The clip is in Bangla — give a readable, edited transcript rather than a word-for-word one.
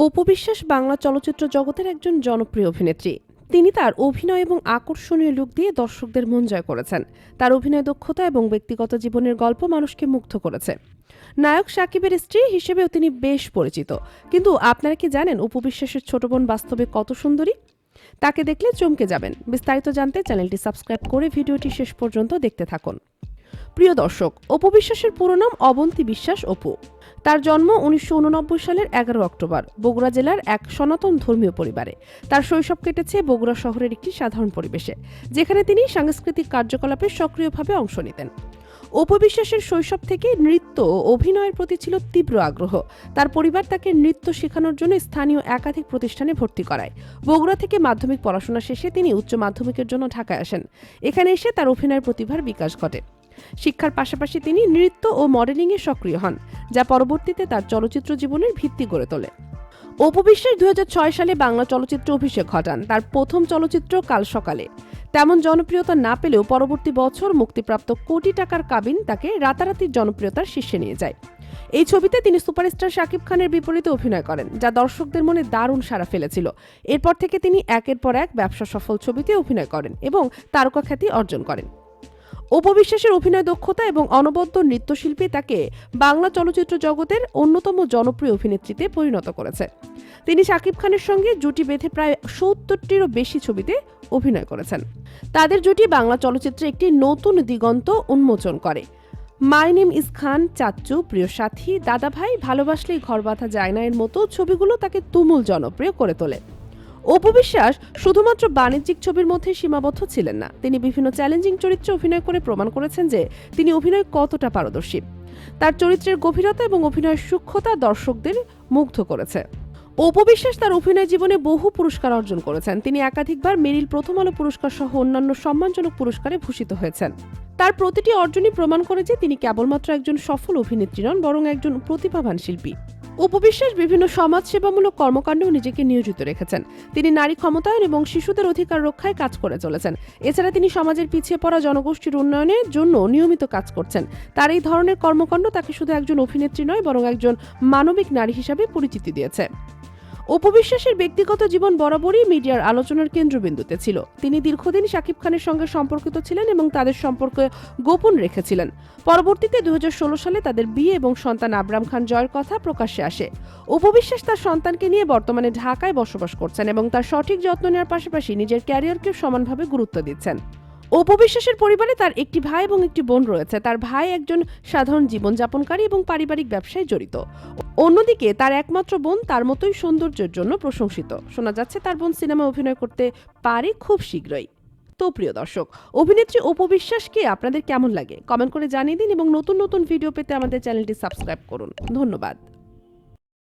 অপু বিশ্বাস বাংলা চলচ্চিত্র জগতের একজন জনপ্রিয় অভিনেত্রী। তিনি তার অভিনয় এবং আকর্ষণীয় লুক দিয়ে দর্শকদের মন জয় করেছেন। তার অভিনয় দক্ষতা এবং ব্যক্তিগত জীবনের গল্প মানুষকে মুগ্ধ করেছে। নায়ক সাকিবের স্ত্রী হিসেবেও তিনি বেশ পরিচিত। কিন্তু আপনারা কি জানেন অপু বিশ্বাসের ছোট বোন বাস্তবে কত সুন্দরী? তাকে দেখলে চমকে যাবেন। বিস্তারিত জানতে চ্যানেলটি সাবস্ক্রাইব করে ভিডিওটি শেষ পর্যন্ত দেখতে থাকুন। প্রিয় দর্শক, অপু বিশ্বাসের পুরো নাম অবন্তী বিশ্বাস অপু। তার জন্ম 1989 সালের 11 অক্টোবর বগুড়া জেলার এক সনাতন ধর্মীয় পরিবারে। তার শৈশব কেটেছে বগুড়া শহরের একটি সাধারণ পরিবেশে, যেখানে তিনি সাংস্কৃতিক কার্যকলাপে সক্রিয়ভাবে অংশ নিতেন। অপু বিশ্বাসের শৈশব থেকে নৃত্য ও অভিনয়ের প্রতি ছিল তীব্র আগ্রহ। তার পরিবার তাকে নৃত্য শেখানোর জন্য স্থানীয় একাধিক প্রতিষ্ঠানে ভর্তি করায়। বগুড়া থেকে মাধ্যমিক পড়াশোনা শেষে তিনি উচ্চ মাধ্যমিকের জন্য ঢাকায় আসেন। এখানে এসে তার অভিনয়ের প্রতিভার বিকাশ ঘটে। শিক্ষার পাশাপাশি তিনি নৃত্য ও মডেলিংয়ে সক্রিয় হন, যা পরবর্তীতে তার চলচ্চিত্র জীবনের ভিত্তি গড়ে তোলে। অপু বিশ্বাস 2006 সালে বাংলা চলচ্চিত্রে অভিষেক ঘটান। তার প্রথম চলচ্চিত্র কাল সকালে তেমন জনপ্রিয়তা না পেলেও পরবর্তী বছর মুক্তিপ্রাপ্ত কোটি টাকার কাবিন তাকে রাতারাতি জনপ্রিয়তার শীর্ষে নিয়ে যায়। এই ছবিতে তিনি সুপারস্টার শাকিব খানের বিপরীতে অভিনয় করেন, যা দর্শকদের মনে দারুণ সাড়া ফেলেছিল। এরপর থেকে তিনি একের পর এক ব্যবসা সফল ছবিতে অভিনয় করেন এবং তারকা খ্যাতি অর্জন করেন। অপু বিশ্বাসের অভিনয় দক্ষতা এবং অনবদ্য নৃত্যশিল্পী তাকে বাংলা চলচ্চিত্র জগতের অন্যতম জনপ্রিয় অভিনেত্রীতে পরিণত করেছে। তিনি শাকিব খানের সঙ্গে জুটি বেঁধে প্রায় 70টিরও বেশি ছবিতে অভিনয় করেছেন। তাদের জুটি বাংলা চলচ্চিত্রে একটি নতুন দিগন্ত উন্মোচন করে। মাই নেম ইজ খান, চাচ্চু, প্রিয় সাথী, দাদা ভাই, ভালোবাসলেই ঘর বাঁধা যায় না এর মতো ছবিগুলো তাকে তুমুল জনপ্রিয় করে তোলে। অপু বিশ্বাস শুধুমাত্র বাণিজ্যিক ছবির মধ্যে সীমাবদ্ধ ছিলেন না, তিনি বিভিন্ন চ্যালেঞ্জিং চরিত্রে অভিনয় করে প্রমাণ করেছেন যে তিনি অভিনয় কতটা পারদর্শী। তার চরিত্রের গভীরতা এবং অভিনয়ের সূক্ষ্মতা দর্শকদের মুগ্ধ করেছে। অপু বিশ্বাস তার অভিনয় জীবনে বহু পুরস্কার অর্জন করেছেন। তিনি একাধিকবার মেরিল প্রথম আলো পুরস্কার সহ অন্যান্য সম্মানজনক পুরস্কারে ভূষিত হয়েছেন। তার প্রতিটি অর্জনই প্রমাণ করে যে তিনি কেবলমাত্র একজন সফল অভিনেত্রী নন, বরং একজন প্রতিভাবান শিল্পী। অপু বিশ্বাস বিভিন্ন সমাজসেবামূলক কর্মকাণ্ডেও নিজেকে নিয়োজিত রেখেছেন। তিনি নারী ক্ষমতায়ন এবং শিশুদের অধিকার রক্ষায় কাজ করে চলেছেন। এছাড়া তিনি সমাজের পিছিয়ে পড়া জনগোষ্ঠীর উন্নয়নের জন্য নিয়মিত কাজ করছেন। তার এই ধরনের কর্মকাণ্ড তাকে শুধু একজন অভিনেত্রী নয়, বরং একজন মানবিক নারী হিসাবে পরিচিতি দিয়েছে। অপু বিশ্বাসের ব্যক্তিগত জীবন বরাবরই মিডিয়ার আলোচনার কেন্দ্রবিন্দুতে ছিল। তিনি দীর্ঘদিন শাকিব খানের সঙ্গে সম্পর্কিত ছিলেন এবং তাদের সম্পর্ক গোপন রেখেছিলেন। পরবর্তীতে 2016 সালে তাদের বিয়ে এবং সন্তান আবরাম খান জয়ের কথা প্রকাশ্যে আসে। অপু বিশ্বাস তার সন্তানকে নিয়ে বর্তমানে ঢাকায় বসবাস করছেন এবং তার সঠিক যত্ন নেওয়ার পাশাপাশি নিজের ক্যারিয়ারকে সমানভাবে গুরুত্ব দিচ্ছেন। অপু বিশ্বাসের পরিবারে তার একটি ভাই এবং একটি বোন রয়েছে। তার ভাই একজন সাধারণ জীবনযাপনকারী এবং পারিবারিক ব্যবসায় জড়িত। অন্যদিকে তার একমাত্র বোন তার মতোই সৌন্দর্যের জন্য প্রশংসিত। শোনা যাচ্ছে তার বোন সিনেমায় অভিনয় করতে পারে খুব শীঘ্রই। তো প্রিয় দর্শক, অভিনেত্রী অপু বিশ্বাসকে আপনাদের কেমন লাগে কমেন্ট করে জানিয়ে দিন এবং নতুন নতুন ভিডিও পেতে আমাদের চ্যানেলটি সাবস্ক্রাইব করুন। ধন্যবাদ।